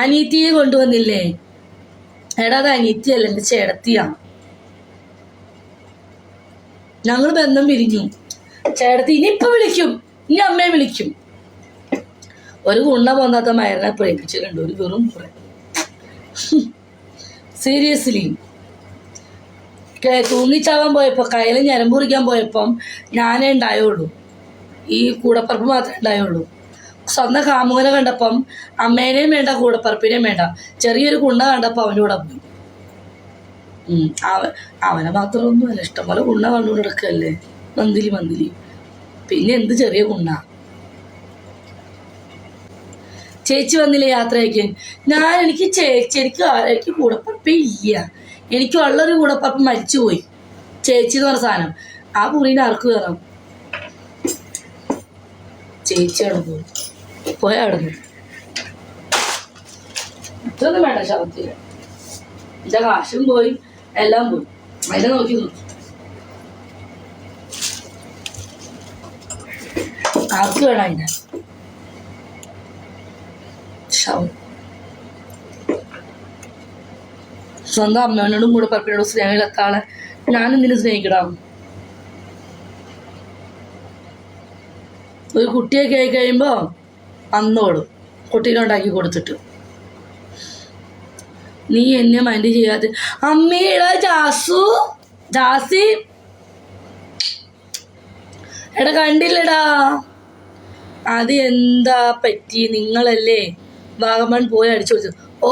അനീത്തിയെ കൊണ്ടുവന്നില്ലേ? എടാ അത് അനീത്തിയല്ല, എൻ്റെ ചേട്ടത്തിയാണ്. ഞങ്ങൾ ബന്ധം പിരിഞ്ഞു. ചേട്ടത്തി ഇനിയിപ്പോൾ വിളിക്കും, ഇനി അമ്മയെ വിളിക്കും. ഒരു ഗുണ പോന്നാത്ത മയറിനെ പ്രേമിച്ചിട്ടുണ്ട്, ഒരു വെറും പുറ. സീരിയസ്ലി തൂങ്ങിച്ചാവാൻ പോയപ്പോൾ കയ്യിൽ ഞരമ്പ് കുറിക്കാൻ പോയപ്പം ഞാനേ ഉണ്ടായുള്ളൂ, ഈ കൂടപ്പറപ്പ് മാത്രമേ ഉണ്ടായുള്ളൂ. സ്വന്തം കാമുകനെ കണ്ടപ്പം അമ്മേനെയും വേണ്ട കൂടപ്പറപ്പിനെയും വേണ്ട, ചെറിയൊരു കുണ്ണ കണ്ടപ്പോൾ അവൻ്റെ കൂടെ പോയി. അവനെ മാത്രമൊന്നുമല്ല, ഇഷ്ടംപോലെ കുണ്ണ കണ്ടുകൊണ്ട് എടുക്കല്ലേ മന്തിലി. പിന്നെ എന്ത് ചെറിയ കുണ്ണ. ചേച്ചി വന്നില്ലേ യാത്ര അയക്കാൻ? എനിക്ക് കൂടപ്പറപ്പേ ഇല്ല. എനിക്ക് ഉള്ളൊരു കൂടപ്പറപ്പ് മരിച്ചുപോയി, ചേച്ചി എന്ന് പറഞ്ഞ സാധനം. ആ പുറീനെ ആർക്ക് കയറാം? ചേച്ചി അവിടെ പോയി അവിടെ നിന്ന് ഇതൊന്നും വേണ്ട ശവത്തില്. എൻ്റെ കാശും പോയി, എല്ലാം പോയി. അതിനെ നോക്കി ആർക്ക് വേണം അതിനെ ശവം? സ്വന്തം അമ്മയോടും കൂടെ പപ്പിനോടും സ്നേഹമില്ലാത്ത ആളെ ഞാനെന്തിനു സ്നേഹിക്കണം? ഒരു കുട്ടിയൊക്കെ ആയി കഴിയുമ്പോൾ അന്നോടും കുട്ടീനെ ഉണ്ടാക്കി കൊടുത്തിട്ട് നീ എന്നെ മൈൻഡ് ചെയ്യാതെ. അമ്മയുടെ ജാസി എടാ കണ്ടില്ലടാ, അത് എന്താ പറ്റി? നിങ്ങളല്ലേ വാഗമൺ പോയി അടിച്ചു പൊളിച്ചു? ഓ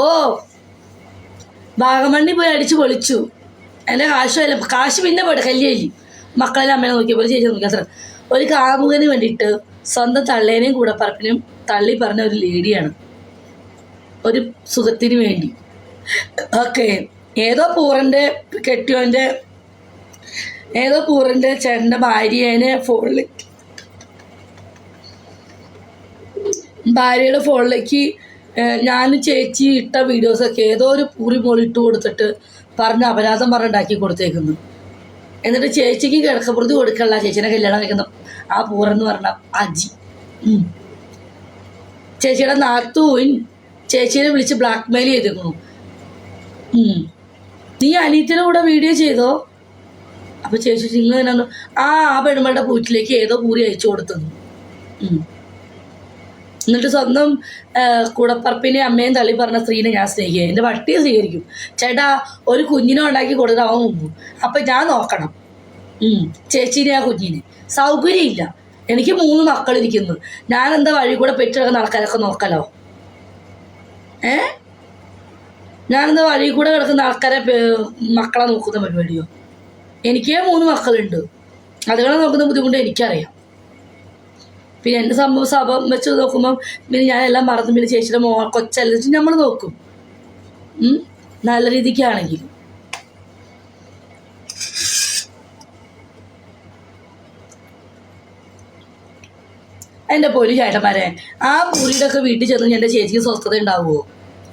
വാഗമണ്ണിൽ പോയി അടിച്ചു പൊളിച്ചു. എൻ്റെ കാശ് പിന്നെ പോട്ടെ, കല്യാണി മക്കളെല്ലാം അമ്മേനെ നോക്കിയപ്പോൾ ചേച്ചി നോക്കിയാൽ അത്ര. ഒരു കാമുകന് വേണ്ടിയിട്ട് സ്വന്തം തള്ളേനെയും കൂടപ്പറപ്പിനും തള്ളി പറഞ്ഞ ഒരു ലേഡിയാണ്, ഒരു സുഖത്തിന് വേണ്ടി. ഓക്കെ, ഏതോ പൂറൻ്റെ ചേട്ടൻ്റെ ഭാര്യയുടെ ഫോണിലേക്ക് ഞാനും ചേച്ചി ഇട്ട വീഡിയോസൊക്കെ ഏതോ ഒരു പൂറി മോളിട്ട് കൊടുത്തിട്ട് പറഞ്ഞ് അപരാധം പറഞ്ഞുണ്ടാക്കി കൊടുത്തേക്കുന്നു. എന്നിട്ട് ചേച്ചിക്ക് കിടക്കപ്പുറത്ത് കൊടുക്കല്ല, ചേച്ചീനെ കല്യാണം കഴിക്കുന്ന ആ പൂറെന്ന് പറഞ്ഞ അജി. ചേച്ചിയുടെ നാത്തൂൻ ചേച്ചീനെ വിളിച്ച് ബ്ലാക്ക് മെയിൽ ചെയ്തിരുന്നു. നീ അനീത്തിൻ്റെ കൂടെ വീഡിയോ ചെയ്തോ? അപ്പോൾ ചേച്ചി നിങ്ങൾ തന്നെ ആ പെണ്ണുമ്മയുടെ പൂറ്റിലേക്ക് ഏതോ പൂരി അയച്ചു കൊടുത്തു. എന്നിട്ട് സ്വന്തം കൂടപ്പറപ്പിനെ അമ്മയും തള്ളി പറഞ്ഞ സ്ത്രീനെ ഞാൻ സ്നേഹിക്കുക, എൻ്റെ വട്ടിയെ സ്വീകരിക്കും. ചേട്ടാ ഒരു കുഞ്ഞിനെ ഉണ്ടാക്കി കൊടുത്തിട്ട് അവൻ മുമ്പ് അപ്പം ഞാൻ നോക്കണം ചേച്ചീനെ, ആ കുഞ്ഞിനെ. സൗകര്യമില്ല, എനിക്ക് 3 മക്കളിരിക്കുന്നു. ഞാനെന്താ വഴി കൂടെ പെറ്റിടക്കുന്ന ആൾക്കാരൊക്കെ നോക്കലോ? ഞാനെന്താ വഴി കൂടെ കിടക്കുന്ന ആൾക്കാരെ മക്കളെ നോക്കുന്ന പരിപാടിയോ? എനിക്ക് 3 മക്കളുണ്ട്, അതുങ്ങളെ നോക്കുന്ന ബുദ്ധിമുട്ട് എനിക്കറിയാം. പിന്നെ എൻ്റെ സംഭവം വെച്ച് നോക്കുമ്പം പിന്നെ ഞാനെല്ലാം മറന്നു. പിന്നെ ചേച്ചിയുടെ കൊച്ചല്ല വെച്ച് നമ്മൾ നോക്കും, നല്ല രീതിക്കാണെങ്കിൽ. എൻ്റെ പൊരു ചേട്ടന്മാരെ, ആ പൂരിയുടെ ഒക്കെ വീട്ടിൽ ചെന്ന് എൻ്റെ ചേച്ചിക്ക് സ്വസ്ഥത ഉണ്ടാവുമോ?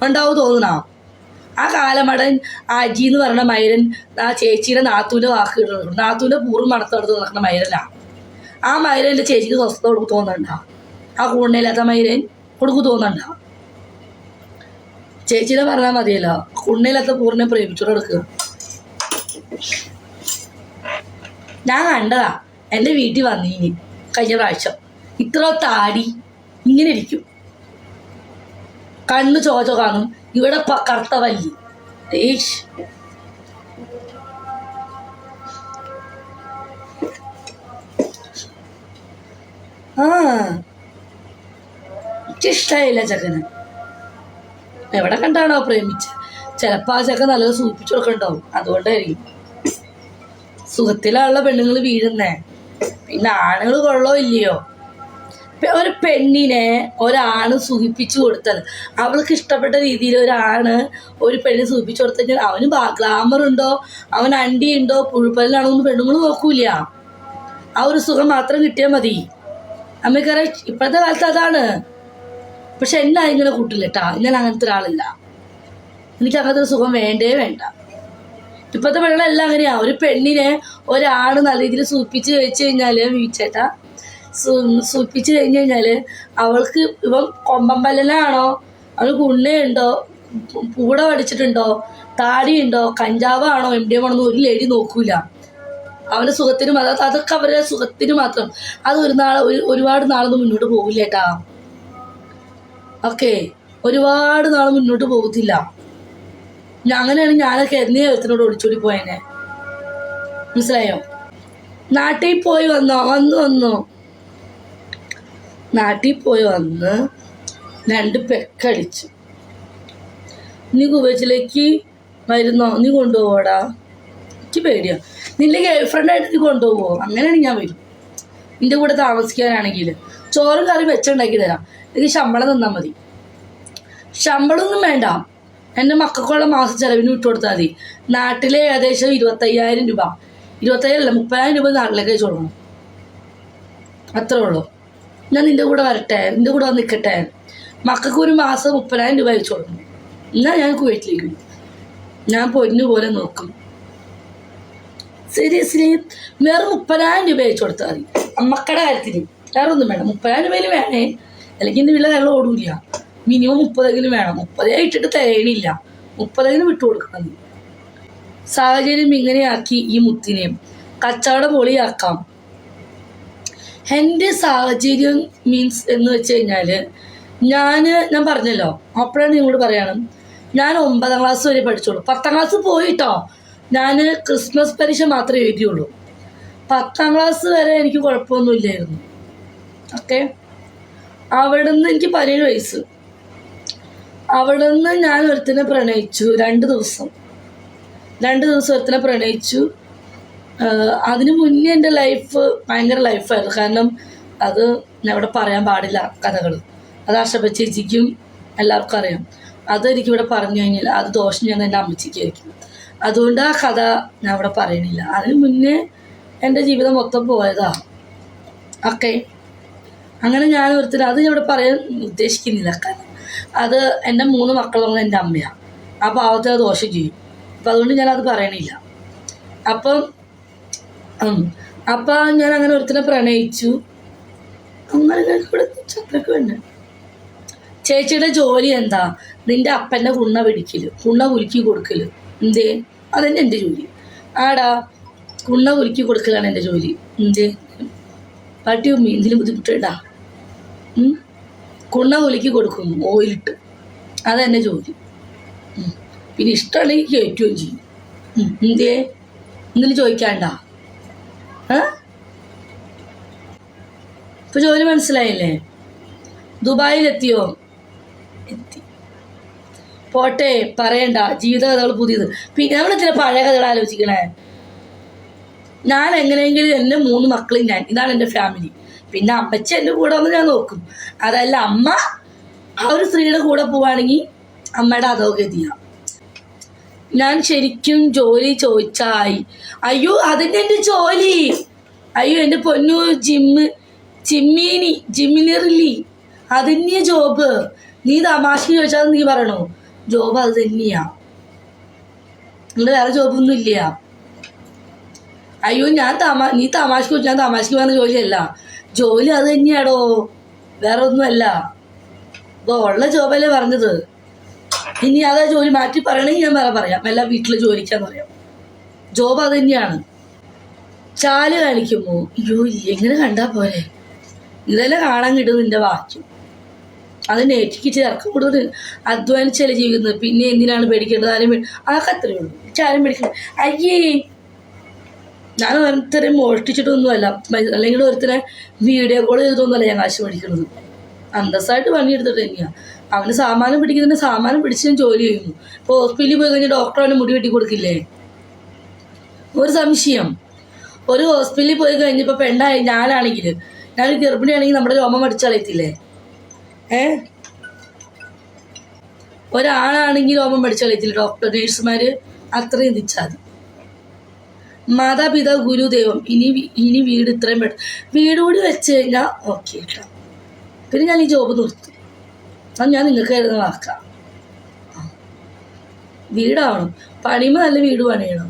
ഉണ്ടാവും തോന്നണോ? ആ കാലമടൻ അജി എന്ന് പറഞ്ഞ മൈരൻ ആ ചേച്ചിയുടെ നാത്തൂൻ്റെ വാക്ക് കിട്ടുന്നു. നാത്തൂൻ്റെ പൂർവ്വം മണത്തെടുത്ത് നടക്കുന്ന മൈരനാണ്. ആ മൈരൻ എൻ്റെ ചേച്ചിക്ക് സ്വസ്ഥത കൊടുക്കും തോന്നുന്നുണ്ടോ? ആ കുണ്ണയില്ലാത്ത മൈരൻ കൊടുക്കും തോന്നുന്നുണ്ടോ? ചേച്ചീനെ പറഞ്ഞാൽ മതിയല്ലോ, കുണ്ണയില്ലാത്ത പൂർണ്ണെ പ്രേമിച്ചോടെ എടുക്കുക. ഞാൻ കണ്ടതാ, എൻ്റെ വീട്ടിൽ വന്നീനി കഴിഞ്ഞ പ്രാവശ്യം. ഇത്ര താടി ഇങ്ങനെ ഇരിക്കും, കണ്ണ് ചോചോ കാണും, ഇവിടെ കറുത്ത വല്ലി. എനിക്കിഷ്ടായില്ല ചെക്കന്. എവിടെ കണ്ടാണോ പ്രേമിച്ച്? ചിലപ്പോൾ ആ ചെക്കൻ നല്ലത് സൂചിപ്പിച്ചു കൊടുക്കണ്ടാവും, അതുകൊണ്ടായിരിക്കും. സുഖത്തിലുള്ള പെണ്ണുങ്ങൾ വീഴുന്നേ. പിന്നെ ആണുങ്ങൾ കൊള്ളോ ഇല്ലയോ? ഒരു പെണ്ണിനെ ഒരാണ് സുഖിപ്പിച്ചു കൊടുത്താൽ, അവൾക്ക് ഇഷ്ടപ്പെട്ട രീതിയിൽ ഒരു പെണ്ണിനെ സുഖിപ്പിച്ചു കൊടുത്തു കഴിഞ്ഞാൽ അവന് ഗ്ലാമറുണ്ടോ, അവൻ അണ്ടിയുണ്ടോ, പുഴുപ്പലാണോ എന്ന് പെണ്ണുങ്ങൾ നോക്കൂല. ആ ഒരു സുഖം മാത്രം കിട്ടിയാൽ മതി. അമ്മക്കറിയാം ഇപ്പോഴത്തെ കാലത്ത് അതാണ്. പക്ഷെ എന്നെ ഇങ്ങനെ കൂട്ടില്ല കേട്ടാ, ഞാൻ അങ്ങനത്തെ ഒരാളില്ല. എനിക്ക് അങ്ങനത്തെ ഒരു സുഖം വേണ്ട. ഇപ്പോഴത്തെ പെണ്ണുകളെല്ലാം അങ്ങനെയാ. ഒരു പെണ്ണിനെ ഒരാണ് നല്ല രീതിയിൽ സൂപ്പിച്ച് കഴിച്ചു കഴിഞ്ഞാൽ വീച്ചേട്ടാ സൂപ്പിച്ച് കഴിഞ്ഞ് കഴിഞ്ഞാൽ അവൾക്ക് ഇവൻ കൊമ്പമ്പല്ലനാണോ അവന് ഗുണ്ണയുണ്ടോ, പൂട പഠിച്ചിട്ടുണ്ടോ, താടിയുണ്ടോ, കഞ്ചാവാണോ, MDMA ആണോ ഒരു ലേഡി നോക്കൂല. അവൻ്റെ സുഖത്തിന് അതൊക്കെ അവരുടെ സുഖത്തിന് മാത്രം. അത് ഒരുപാട് നാളൊന്നും മുന്നോട്ട് പോകില്ല കേട്ടാ. ഓക്കെ, ഒരുപാട് നാൾ മുന്നോട്ട് പോകത്തില്ല. അങ്ങനെയാണ് ഞാനൊക്കെ എന്നേ ഒരുത്തിനോട് ഒളിച്ചോടി പോയനെ. മനസ്സിലായോ? നാട്ടിൽ പോയി വന്നു നാട്ടിൽ പോയി വന്ന് 2 പെക്കടിച്ചു. നീ കുവൈറ്റിലേക്ക് വരുന്നോ? നീ കൊണ്ടുപോടാ. എനിക്ക് പേടിയാ. നിന്റെ ഗേൾ ഫ്രണ്ടായിട്ട് നീ കൊണ്ടുപോകുമോ? അങ്ങനെയാണെങ്കിൽ ഞാൻ വരും. നിന്റെ കൂടെ താമസിക്കാനാണെങ്കിൽ ചോറും കറി വെച്ചുണ്ടാക്കി തരാം. എനിക്ക് ശമ്പളം തന്നാൽ മതി. ശമ്പളമൊന്നും വേണ്ട, എൻ്റെ മക്കൾക്കുള്ള മാസം ചിലവിന് വിട്ടു കൊടുത്താൽ മതി. നാട്ടിലെ ഏകദേശം 25,000 രൂപ, 25,000 30,000 രൂപ നാട്ടിലേക്ക് അയച്ചു കൊടുക്കണം. അത്രേ ഉള്ളൂ. ഞാൻ നിൻ്റെ കൂടെ വരട്ടെ, നിൻ്റെ കൂടെ വന്ന് നിൽക്കട്ടെ. മക്കൾക്ക് ഒരു മാസം 30,000 രൂപ അയച്ചു കൊടുക്കണം. എന്നാൽ ഞാൻ കുവൈറ്റിലേക്ക് വരും. ഞാൻ പൊന്നു പോലെ നോക്കും. സീരിയസ്ലി വേറെ 30,000 രൂപ അയച്ചു കൊടുത്താൽ മതി. അമ്മക്കടെ കാര്യത്തിന് വേറെ ഒന്നും വേണം. 30,000 രൂപയിൽ വേണേ, അല്ലെങ്കിൽ എൻ്റെ വീട്ടിൽ വെള്ളം ഓടൂല. മിനിമം 30 വേണം. 30 ഇട്ടിട്ട് തികയണില്ല. 30 വിട്ടു കൊടുക്കണം. സാഹചര്യം ഇങ്ങനെയാക്കി ഈ മുത്തിനെയും കച്ചവടം പൊളിയാക്കാം. എൻ്റെ സാഹചര്യം മീൻസ് എന്ന് വെച്ച് കഴിഞ്ഞാൽ ഞാൻ പറഞ്ഞല്ലോ, അപ്പോഴാണ് നിങ്ങളോട് പറയണം, ഞാൻ 9ാം ക്ലാസ് വരെ പഠിച്ചോളൂ. 10ാം ക്ലാസ് പോയിട്ടോ. ഞാൻ ക്രിസ്മസ് പരീക്ഷ മാത്രമേ എഴുതിയുള്ളൂ. 10ാം ക്ലാസ് വരെ എനിക്ക് കുഴപ്പമൊന്നുമില്ലായിരുന്നു. ഓക്കെ, അവിടെ നിന്ന് എനിക്ക് 17 വയസ്സ്. അവിടെ നിന്ന് ഞാൻ ഒരുത്തിനെ പ്രണയിച്ചു. 2 ദിവസം ഒരുത്തിനെ പ്രണയിച്ചു. അതിന് മുന്നേ എൻ്റെ ലൈഫ് ഭയങ്കര ലൈഫായിരുന്നു. കാരണം അത് ഞാൻ ഇവിടെ പറയാൻ പാടില്ല കഥകൾ. അത് ആശപ്പ ചേച്ചിക്കും എല്ലാവർക്കും അറിയാം. അതെനിക്കിവിടെ പറഞ്ഞു കഴിഞ്ഞാൽ അത് ദോഷം ഞാൻ എൻ്റെ അമ്മച്ചിക്കായിരിക്കും. അതുകൊണ്ട് ആ കഥ ഞാൻ ഇവിടെ പറയണില്ല. അതിന് മുന്നേ എൻ്റെ ജീവിതം മൊത്തം പോയതാണ്. ഓക്കെ, അങ്ങനെ ഞാൻ ഒരുത്തിന് അത് ഞാൻ ഇവിടെ പറയാൻ ഉദ്ദേശിക്കുന്നില്ല. കാരണം അത് എൻ്റെ 3 മക്കളുള്ള എൻ്റെ അമ്മയാണ്. ആ പാവത്തെ അത് ദോഷം ചെയ്യും. അപ്പം അതുകൊണ്ട് ഞാനത് പറയണില്ല. അപ്പം ഞാൻ അങ്ങനെ ഒരുത്തിനെ പ്രണയിച്ചു. അങ്ങനെ ഇവിടെ ചത്രക്ക് വേണ്ട. ചേച്ചിയുടെ ജോലി എന്താ? നിൻ്റെ അപ്പൻ്റെ കുണ്ണ കുലുക്കി കൊടുക്കല്. എന്തേ? അതെന്നെ എൻ്റെ ജോലി. ആടാ, കുണ്ണ കുലുക്കി കൊടുക്കലാണ് എൻ്റെ ജോലി. എന്തേ? പാട്ടിയോ എന്തിനും ബുദ്ധിമുട്ടുണ്ടാ? കുണ്ണ കുലുക്കി കൊടുക്കും ഓയിലിട്ട്. അതെന്നെ ജോലി. പിന്നെ ഇഷ്ടമുണ്ടെങ്കിൽ കയറ്റുകയും ചെയ്യും. എന്തേ? എന്തിനും ചോദിക്കാണ്ട. ഇപ്പൊ ജോലി മനസ്സിലായില്ലേ? ദുബായിലെത്തിയോ? എത്തി. പോട്ടെ, പറയണ്ട. ജീവിത കഥകൾ പുതിയത്. പിന്നെ നമ്മളെത്തില്ല പഴയ കഥകൾ ആലോചിക്കണേ. ഞാൻ എങ്ങനെയെങ്കിലും എൻ്റെ 3 മക്കളും ഇതാണ് എൻ്റെ ഫാമിലി. പിന്നെ അമ്മച്ചി എൻ്റെ കൂടെ വന്ന് ഞാൻ നോക്കും. അതല്ല അമ്മ ആ ഒരു സ്ത്രീയുടെ കൂടെ പോവുകയാണെങ്കിൽ അമ്മയുടെ അധോഗതിയാണ്. ഞാൻ ശരിക്കും ജോലി ചോദിച്ചായി. അയ്യോ, അതിൻ്റെ എൻ്റെ ജോലി. അയ്യോ എൻ്റെ പൊന്നു ജിമ്മിനറിലി അത് തന്നെയാ ജോബ്. നീ തമാശക്ക് ചോദിച്ചാൽ നീ പറയണോ? ജോബ് അത് തന്നെയാ. നിങ്ങൾ വേറെ ജോബൊന്നും ഇല്ല. അയ്യോ നീ തമാശക്ക് ചോദിച്ചാൽ തമാശക്ക് പറഞ്ഞ ജോലിയല്ല. ജോലി അത് തന്നെയാടോ, വേറെ ഒന്നുമല്ല. അപ്പോൾ ഉള്ള ജോബല്ലേ പറഞ്ഞത്. ഇനി അതാ ജോലി മാറ്റി പറയണമെങ്കിൽ ഞാൻ വേറെ പറയാം. എല്ലാം വീട്ടിൽ ജോലിക്കാന്ന് പറയാം. ജോബ് അത് തന്നെയാണ്. ചാല് കാണിക്കുമോ? അയ്യോ എങ്ങനെ കണ്ടാൽ പോരെ? ഇതെല്ലാം കാണാൻ കിട്ടും നിന്റെ വാക്യം. അത് നെറ്റിക്ക് ചേർക്കം കൂടുതൽ അധ്വാനിച്ചല്ലേ ജീവിക്കുന്നത്. പിന്നെ എന്തിനാണ് പേടിക്കേണ്ടത്? അതൊക്കെ അത്രയേ ഉള്ളൂ. ചാരം പേടിക്കണം. അയ്യേ, ഞാൻ ഒരുത്തരെ മോഷ്ടിച്ചിട്ടൊന്നുമല്ല, അല്ലെങ്കിൽ ഒരുത്തരെ വീഡിയോ കോൾ ചെയ്തിട്ടൊന്നുമല്ല ഞാൻ കാശ് മേടിക്കുന്നത്. അന്തസ്സായിട്ട് പണിയെടുത്തിട്ട് തന്നെയാണ്. അവന് സാമാനം പിടിക്കുന്നതിന് സാമാനം പിടിച്ച് ഞാൻ ജോലി ചെയ്യുന്നു. ഇപ്പോൾ ഹോസ്പിറ്റലിൽ പോയി കഴിഞ്ഞാൽ ഡോക്ടർ അവന് മുടി വെട്ടി കൊടുക്കില്ലേ? ഒരു സംശയം. ഒരു ഹോസ്പിറ്റലിൽ പോയി കഴിഞ്ഞപ്പോൾ പെണ്ണായി ഞാനാണെങ്കിൽ, ഞാനൊരു ഗർഭിണിയാണെങ്കിൽ നമ്മുടെ രോമം അടിച്ചളയത്തില്ലേ? ഒരാണാണെങ്കിൽ രോമം അടിച്ചളയത്തില്ല ഡോക്ടർ നേഴ്സുമാർ. അത്രയും തിച്ചാൽ മതി. മാതാപിതാ ഗുരുദൈവം. ഇനി വീട് ഇത്രയും വീട് കൂടി വെച്ച് കഴിഞ്ഞാൽ ഓക്കെ കേട്ടോ. പിന്നെ ഞാൻ ഈ ജോബ് നിർത്തും. അത് ഞാൻ നിങ്ങൾക്ക് കരുതുന്ന വാക്കാം. വീടാവണം. പണിയുമ്പോൾ നല്ല വീട് പണിയണം.